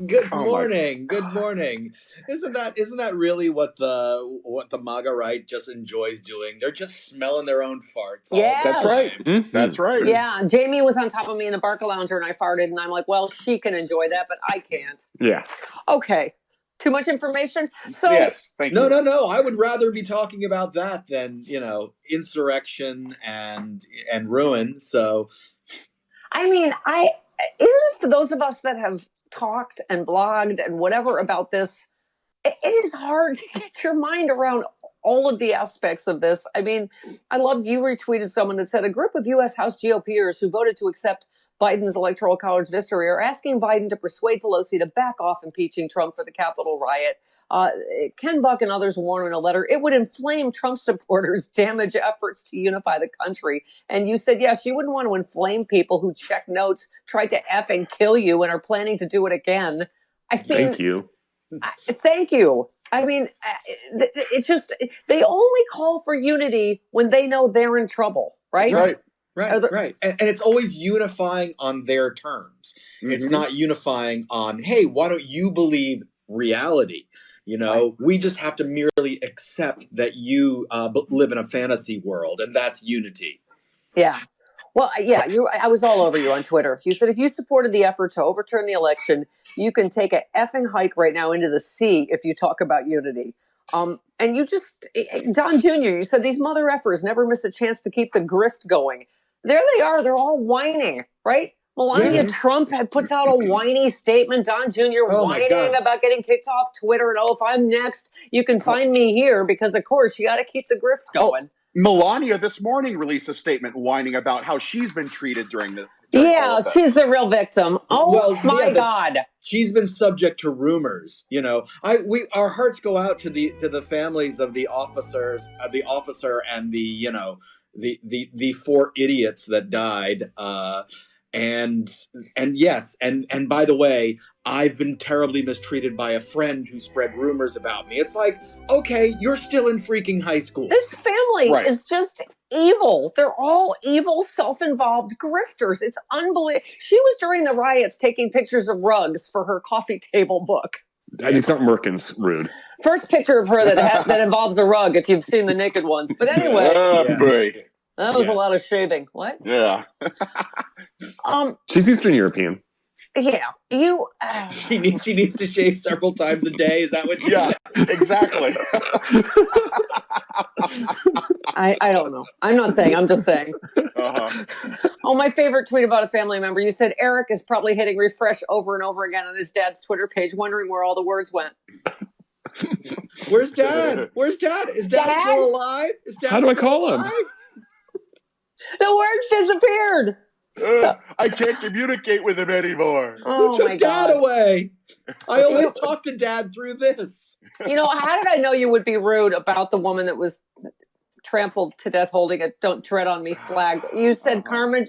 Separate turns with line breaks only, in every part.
Good morning. Good morning. Isn't that really what the MAGA right just enjoys doing? They're just smelling their own farts all the
Yes.
time.
That's right.
Mhm.
That's right.
Yeah, Jamie was on top of me in the Barca Lounger and I farted, and I'm like, well, she can enjoy that, but I can't.
Yeah.
Okay. Too much information? So
Yes, thank you.
No. I would rather be talking about that than, insurrection and ruin. So
I mean, isn't it for those of us that have talked and blogged and whatever about this, it is hard to get your mind around all of the aspects of this. I mean, I loved you retweeted someone that said a group of U.S. House GOPers who voted to accept Biden's Electoral College victory are asking Biden to persuade Pelosi to back off impeaching Trump for the Capitol riot. Ken Buck and others warn in a letter it would inflame Trump supporters, damage efforts to unify the country. And you said, yes, you wouldn't want to inflame people who check notes, tried to effing kill you, and are planning to do it again.
Thank you.
Thank you. I mean, it's just, they only call for unity when they know they're in trouble, right?
Right. And it's always unifying on their terms. Mm-hmm. It's not unifying on, hey, why don't you believe reality? We just have to merely accept that you live in a fantasy world, and that's unity.
Yeah. Well, yeah, I was all over you on Twitter. You said if you supported the effort to overturn the election, you can take a effing hike right now into the sea if you talk about unity. And you just, Don Jr., you said these mother effers never miss a chance to keep the grift going. There they are. They're all whining, right? Melania Trump puts out a whiny statement. Don Jr. whining about getting kicked off Twitter. And, if I'm next, you can find me here because, of course, you got to keep the grift going.
Melania this morning released a statement whining about how she's been treated during the.
She's the real victim. My God.
She's been subject to rumors. Our hearts go out to the families of the officers, the officer and the four idiots that died. And yes, and by the way, I've been terribly mistreated by a friend who spread rumors about me. It's like, okay, you're still in freaking high school.
This family is just evil. They're all evil, self-involved grifters. It's unbelievable. She was during the riots taking pictures of rugs for her coffee table book.
It's not Merkin's, Rude.
First picture of her that involves a rug, if you've seen the naked ones. But anyway. That was a lot of shaving. What?
Yeah.
She's Eastern European.
Yeah.
She needs to shave several times a day. Is that what you
Yeah, exactly.
I don't know. I'm not saying. I'm just saying.
Uh-huh.
Oh, my favorite tweet about a family member. You said Eric is probably hitting refresh over and over again on his dad's Twitter page, wondering where all the words went.
Where's Dad? Is Dad still alive?
How do I call him?
The words disappeared.
I can't communicate with him anymore.
Who took Dad away? I always talk to Dad through this.
How did I know you would be rude about the woman that was trampled to death holding a "Don't Tread on Me" flag? You said Karma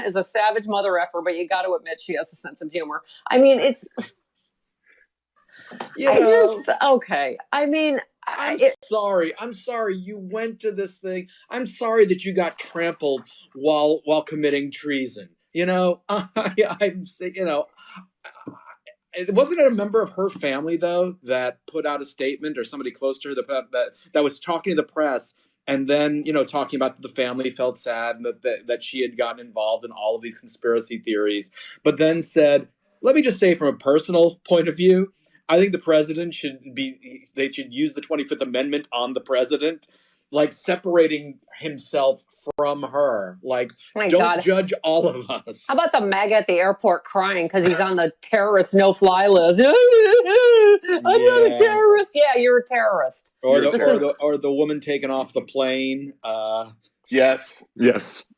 is a savage mother effer, but you got to admit she has a sense of humor. I mean, it's... okay. I mean...
I'm sorry you went to this thing. I'm sorry that you got trampled while committing treason. Wasn't it a member of her family though that put out a statement, or somebody close to her that was talking to the press, and then talking about the family felt sad and that she had gotten involved in all of these conspiracy theories, but then said, let me just say from a personal point of view, I think the president should use the 25th Amendment on the president, like separating himself from her. Like, don't judge all of us.
How about the MAGA at the airport crying because he's on the terrorist no-fly list? I'm not a terrorist. Yeah, you're a terrorist.
Or the woman taken off the plane.
Yes.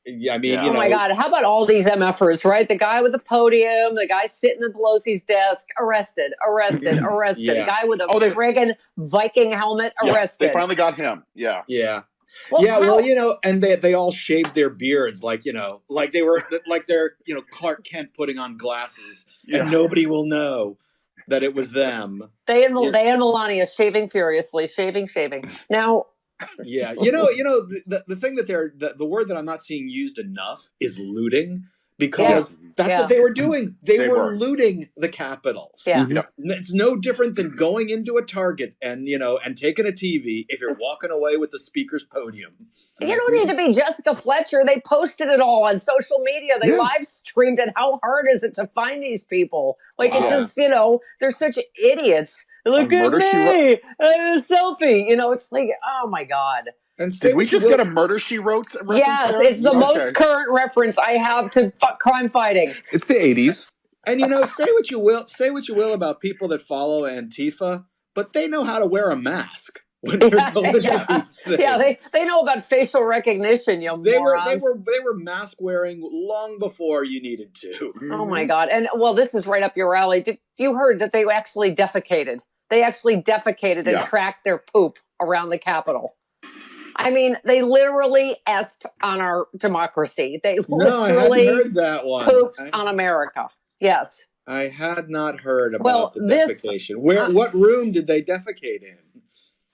Yeah, I mean,
oh my God! How about all these MFers, right? The guy with the podium, the guy sitting at Pelosi's desk, arrested. The guy with a friggin' Viking helmet, arrested.
They finally got him. Yeah.
And they all shaved their beards, like they were like they're Clark Kent putting on glasses, and nobody will know that it was them.
They and Melania shaving furiously, shaving. Now.
Yeah, the thing that the word that I'm not seeing used enough is looting, because that's what they were doing. They were looting the Capitol.
Yeah.
It's no different than going into a Target and taking a TV if you're walking away with the speaker's podium.
You don't need to be Jessica Fletcher. They posted it all on social media. They live streamed it. How hard is it to find these people? Like, it's just, they're such idiots. Look at me, a selfie. It's like, oh my God.
And did we just get a Murder, She Wrote reference?
Yes, it's the most current reference I have to crime fighting.
It's the 80s.
And say what you will about people that follow Antifa, but they know how to wear a mask when they're going to these things.
Yeah, they know about facial recognition. They
were mask wearing long before you needed to.
Oh my God! And this is right up your alley. You heard that they actually defecated? They actually defecated and tracked their poop around the Capitol. I mean, they literally est on our democracy. They literally
I hadn't heard that one.
Pooped on America. Yes.
I had not heard about the defecation. What room did they defecate in?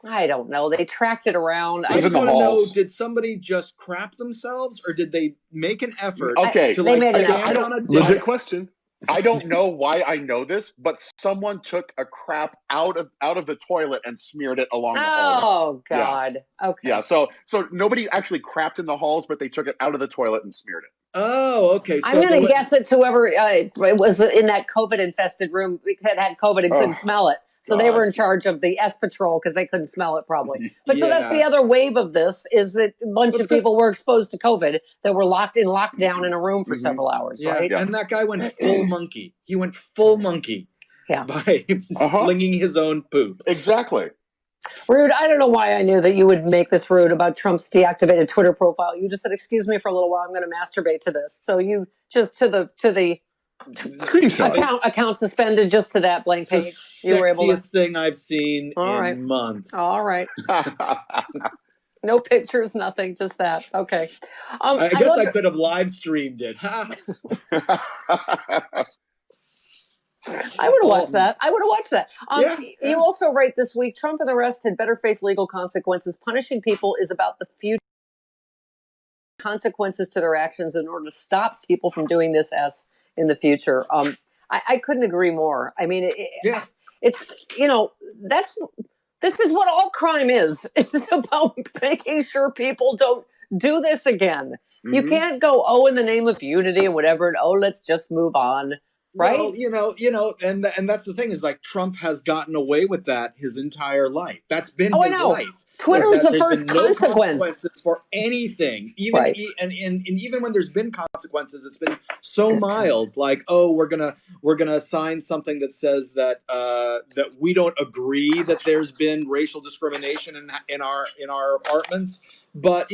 I don't know. They tracked it around.
I just want to know, did somebody just crap themselves or did they make an effort to stand on a desk?
Legit question.
I don't know why I know this, but someone took a crap out of the toilet and smeared it along the hallway.
Oh God.
Yeah.
Okay.
Yeah. So nobody actually crapped in the halls, but they took it out of the toilet and smeared it.
Oh, okay. So
I'm going to guess it's whoever was in that COVID-infested room that had COVID and couldn't smell it. So they were in charge of the S Patrol because they couldn't smell it probably. But so that's the other wave of this is that a bunch of people were exposed to COVID that were locked in lockdown in a room for several hours, right?
Yeah, and that guy went full monkey. He went full monkey by flinging his own poop.
Exactly.
Rude, I don't know why I knew that you would make this rude about Trump's deactivated Twitter profile. You just said, excuse me for a little while, I'm going to masturbate to this. So you just to the
screenshot
account suspended just to that blank page. You were able to.
Sexiest thing I've seen in months.
All right. No pictures, nothing, just that. Okay.
I guess I could have live streamed it.
I would have watched that. You also write this week, Trump and the rest had better face legal consequences. Punishing people is about the future consequences to their actions in order to stop people from doing this in the future. I couldn't agree more. I mean, it's this is what all crime is. It's about making sure people don't do this again. You can't go, in the name of unity and whatever, and let's just move on. Right.
Well, and that's the thing is like Trump has gotten away with that his entire life. That's been his life.
Twitter is the first consequence.
No consequences for anything, even and even when there's been consequences, it's been so mild. Like, we're gonna sign something that says that that we don't agree that there's been racial discrimination in our apartments, but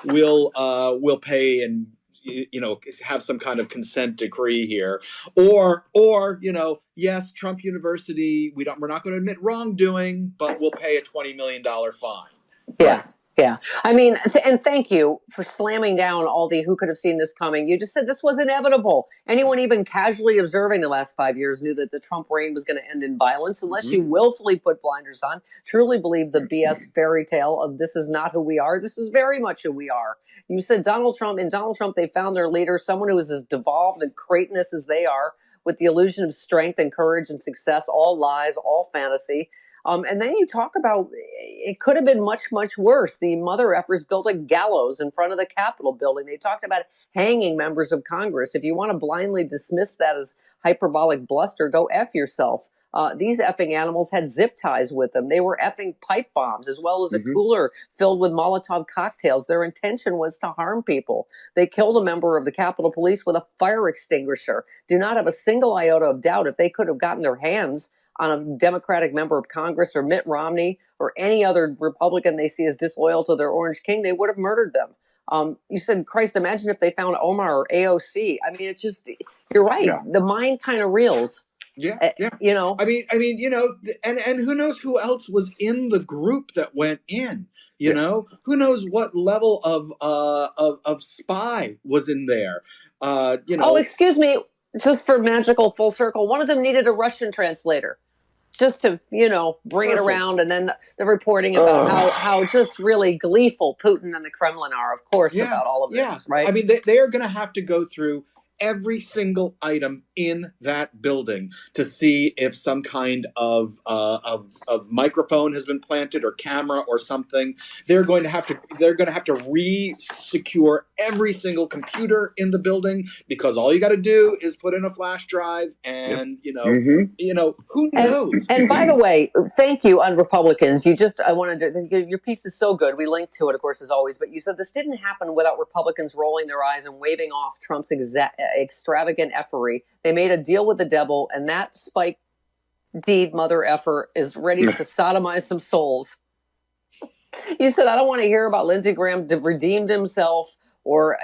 we'll pay and have some kind of consent decree here, or yes, Trump University, we're not going to admit wrongdoing, but we'll pay a $20 million fine.
Yeah. Yeah. I mean, and thank you for slamming down all the who could have seen this coming. You just said this was inevitable. Anyone even casually observing the last 5 years knew that the Trump reign was going to end in violence unless you willfully put blinders on, truly believe the BS fairy tale of this is not who we are. This is very much who we are. You said Donald Trump, they found their leader, someone who is as devolved and cretinous as they are, with the illusion of strength and courage and success, all lies, all fantasy. And then you talk about it could have been much, much worse. The mother effers built a gallows in front of the Capitol building. They talked about hanging members of Congress. If you want to blindly dismiss that as hyperbolic bluster, go F yourself. These effing animals had zip ties with them. They were effing pipe bombs as well as a cooler filled with Molotov cocktails. Their intention was to harm people. They killed a member of the Capitol Police with a fire extinguisher. Do not have a single iota of doubt if they could have gotten their hands on a Democratic member of Congress or Mitt Romney or any other Republican they see as disloyal to their Orange King, they would have murdered them. You said, Christ, imagine if they found Omar or AOC. I mean, it's just, you're right. Yeah. The mind kind of reels.
Yeah. I mean, and who knows who else was in the group that went in? You know, who knows what level of spy was in there? Oh,
excuse me. Just for magical full circle, one of them needed a Russian translator just to, bring it around. And then the reporting about how just really gleeful Putin and the Kremlin are, of course, about all of this, right?
I mean, they are going to have to go through every single item in that building to see if some kind of microphone has been planted or camera or something. They're going to have to re-secure every single computer in the building, because all you got to do is put in a flash drive, and who knows?
And by the way, thank you on Republicans. I wanted to, your piece is so good. We linked to it, of course, as always. But you said this didn't happen without Republicans rolling their eyes and waving off Trump's extravagant effery. They made a deal with the devil, and that spike deed mother effer is ready to sodomize some souls. You said, I don't want to hear about Lindsey Graham redeemed himself, or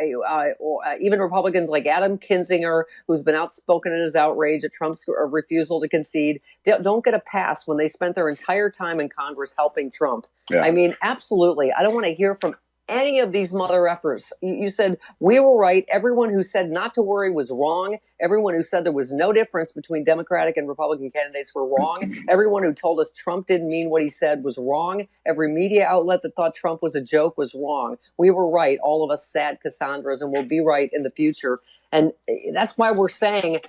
even Republicans like Adam Kinzinger, who's been outspoken in his outrage at Trump's refusal to concede, don't get a pass when they spent their entire time in Congress helping Trump. Yeah. I mean, absolutely. I don't want to hear from any of these mother effers. You said we were right. Everyone who said not to worry was wrong. Everyone who said there was no difference between Democratic and Republican candidates were wrong. Everyone who told us Trump didn't mean what he said was wrong. Every media outlet that thought Trump was a joke was wrong. We were right, all of us sad Cassandras, and we'll be right in the future. And that's why we're saying,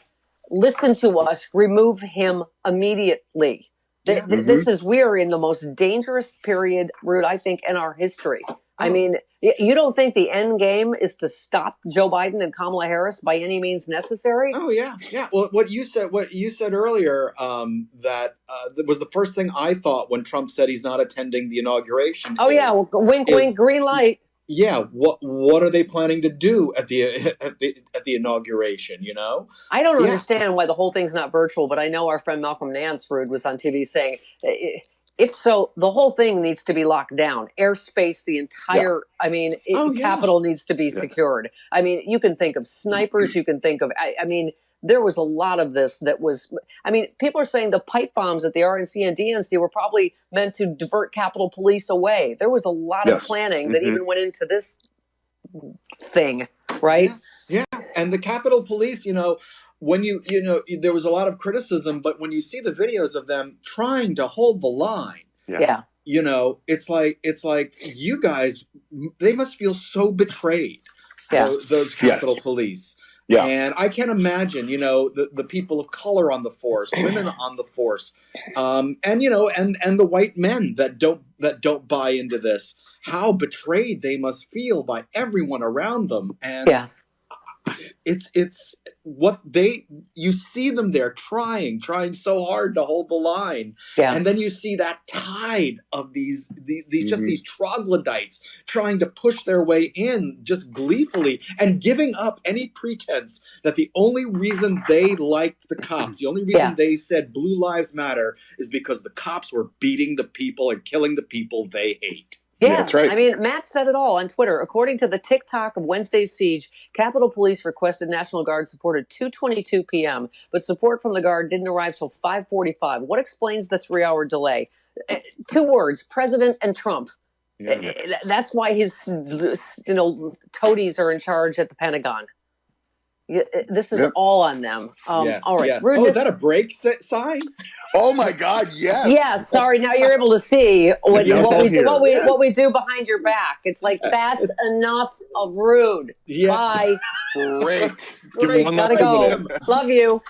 listen to us, remove him immediately. We are in the most dangerous period, Rude, I think, in our history. I mean, you don't think the end game is to stop Joe Biden and Kamala Harris by any means necessary?
Oh yeah. Well, what you said earlier, that was the first thing I thought when Trump said he's not attending the inauguration.
Oh yeah, well, wink, wink, green light.
Yeah, what are they planning to do at the inauguration?
I don't understand why the whole thing's not virtual, but I know our friend Malcolm Nance, Rude, was on TV saying, if so, the whole thing needs to be locked down. Airspace, the entire, Capitol needs to be secured. I mean, you can think of snipers, you can think of, there was a lot of this that was, people are saying the pipe bombs at the RNC and DNC were probably meant to divert Capitol Police away. There was a lot of planning that even went into this thing, right?
Yeah. And the Capitol Police, when there was a lot of criticism, but when you see the videos of them trying to hold the line, it's like you guys, they must feel so betrayed. Those Capitol Police. Yeah. And I can't imagine, the people of color on the force, women on the force, and the white men that don't buy into this, how betrayed they must feel by everyone around them. And it's what you see them there trying so hard to hold the line. Yeah. And then you see that tide of these troglodytes trying to push their way in just gleefully and giving up any pretense that the only reason they liked the cops, the only reason they said Blue Lives Matter, is because the cops were beating the people and killing the people they hate.
Yeah, that's right. Matt said it all on Twitter. According to the TikTok of Wednesday's siege, Capitol Police requested National Guard support at 2:22 p.m., but support from the Guard didn't arrive till 5:45. What explains the 3-hour delay? 2 words: President and Trump. Yeah. That's why his, toadies are in charge at the Pentagon. This is all on them.
Yes,
all right.
Yes. Is that a break sign?
Oh my God! Yes.
Yeah. Sorry. Now you're able to see what we do behind your back. It's like, that's enough of Rude. Yeah. Bye.
Break.
Gotta go. Love you.